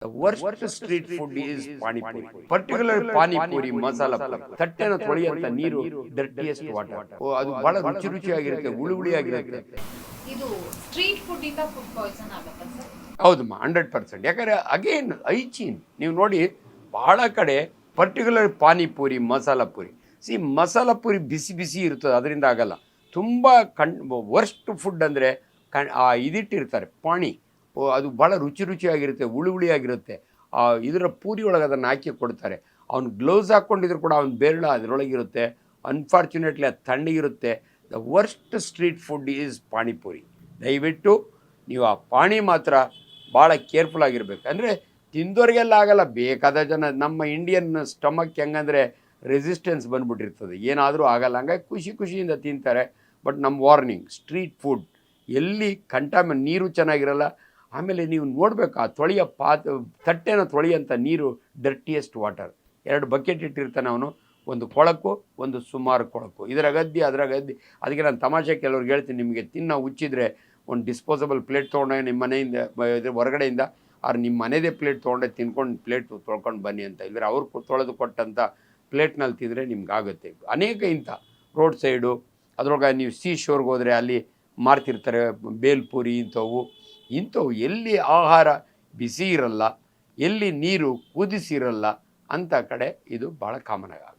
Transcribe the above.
The worst street food is pani puri. Particularly pani puri, masala puri. ತಟ್ಟೆನ ತೊಳೆಯಂತ ನೀರು dirtiest water. ಅದು ಬಹಳ ರುಚಿ ರುಚಿಯಾಗಿರುತ್ತೆ, ಹುಳಿ ಹುಳಿಯಾಗಿರುತ್ತೆ. ಇದು ಸ್ಟ್ರೀಟ್ ಫುಡ್ ಇಂದ ಫುಡ್ ಪಾಯ್ಸನ್ ಆಗುತ್ತಾ ಸರ್? ಹೌದಮ್ಮ, 100%. ಯಾಕಂದರೆ ಅಗೇನ್ ಹೈಜೀನ್ ನೀವು ನೋಡಿ ಬಹಳ ಕಡೆ ಪರ್ಟಿಕ್ಯುಲರ್ ಪಾನಿಪುರಿ, ಮಸಾಲ ಪುರಿ. ಮಸಾಲ ಪುರಿ ಬಿಸಿ ಬಿಸಿ ಇರ್ತದೆ, ಅದರಿಂದ ಆಗಲ್ಲ. ತುಂಬ ವರ್ಸ್ಟ್ ಫುಡ್ ಅಂದರೆ ಇದಿಟ್ಟಿರ್ತಾರೆ ಪಾಣಿ, ಅದು ಭಾಳ ರುಚಿ ರುಚಿಯಾಗಿರುತ್ತೆ, ಹುಳಿ ಹುಳಿಯಾಗಿರುತ್ತೆ. ಇದರ ಪೂರಿ ಒಳಗೆ ಅದನ್ನು ಹಾಕಿ ಕೊಡ್ತಾರೆ. ಅವ್ನು ಗ್ಲೌಸ್ ಹಾಕ್ಕೊಂಡಿದ್ರು ಕೂಡ ಅವ್ನು ಬೆರಳು ಅದರೊಳಗಿರುತ್ತೆ. ಅನ್ಫಾರ್ಚುನೇಟ್ಲಿ ಅದು ತಣ್ಣಗಿರುತ್ತೆ. The worst street food is panipuri. ದಯವಿಟ್ಟು ನೀವು ಆ ಪಾಣಿ ಮಾತ್ರ ಭಾಳ ಕೇರ್ಫುಲ್ ಆಗಿರ್ಬೇಕು. ಅಂದರೆ ತಿಂದೋರಿಗೆಲ್ಲ ಆಗಲ್ಲ, ಬೇಕಾದ ಜನ. ನಮ್ಮ ಇಂಡಿಯನ್ ಸ್ಟಮಕ್ ಹೆಂಗಂದರೆ ರೆಸಿಸ್ಟೆನ್ಸ್ ಬಂದುಬಿಟ್ಟಿರ್ತದೆ, ಏನಾದರೂ ಆಗಲ್ಲ. ಹಂಗಾಗಿ ಖುಷಿ ಖುಷಿಯಿಂದ ತಿಂತಾರೆ. ಬಟ್ ನಮ್ಮ ವಾರ್ನಿಂಗ್, ಸ್ಟ್ರೀಟ್ ಫುಡ್ ಎಲ್ಲಿ ನೀರು ಚೆನ್ನಾಗಿರಲ್ಲ. ಆಮೇಲೆ ನೀವು ನೋಡಬೇಕು, ಆ ತಟ್ಟೆನ ತೊಳೆಯಂಥ ನೀರು ಡರ್ಟಿಯೆಸ್ಟ್ ವಾಟರ್. 2 ಬಕೆಟ್ ಇಟ್ಟಿರ್ತಾನೆ ಅವನು, ಒಂದು ಕೊಳಕು, ಒಂದು ಸುಮಾರು ಕೊಳಕು. ಇದರ ಗದ್ದೆ ಅದರ ಗದ್ದೆ. ಅದಕ್ಕೆ ನಾನು ತಮಾಷೆ ಕೆಲವ್ರಿಗೆ ಹೇಳ್ತೀನಿ, ನಿಮಗೆ ತಿನ್ನೋ ಹುಚ್ಚಿದ್ರೆ ಒಂದು ಡಿಸ್ಪೋಸಬಲ್ ಪ್ಲೇಟ್ ತೊಗೊಂಡಾಗ ನಿಮ್ಮ ಮನೆಯಿಂದ ಹೊರಗಡೆಯಿಂದ ನಿಮ್ಮ ಮನೆಯದೇ ಪ್ಲೇಟ್ ತೊಗೊಂಡೆ ತಿನ್ಕೊಂಡು ಪ್ಲೇಟ್ ತೊಳ್ಕೊಂಡು ಬನ್ನಿ ಅಂತ. ಇಲ್ಲದ್ರೆ ಅವ್ರು ತೊಳೆದು ಕೊಟ್ಟಂಥ ಪ್ಲೇಟ್ನಲ್ಲಿ ತಿಂದರೆ ನಿಮ್ಗಾಗುತ್ತೆ. ಅನೇಕ ಇಂಥ ರೋಡ್ ಸೈಡು, ಅದ್ರೊಳಗೆ ನೀವು ಶೋರ್ಗೆ ಹೋದರೆ ಅಲ್ಲಿ ಮಾರ್ತಿರ್ತಾರೆ ಬೇಲ್ಪುರಿ. ಇಂಥವು ಎಲ್ಲಿ ಆಹಾರ ಬಿಸಿ ಇರಲ್ಲ, ಎಲ್ಲಿ ನೀರು ಕುದಿಸಿರಲ್ಲ ಅಂಥ ಕಡೆ ಇದು ಭಾಳ ಕಾಮನ್ ಆಗುತ್ತೆ.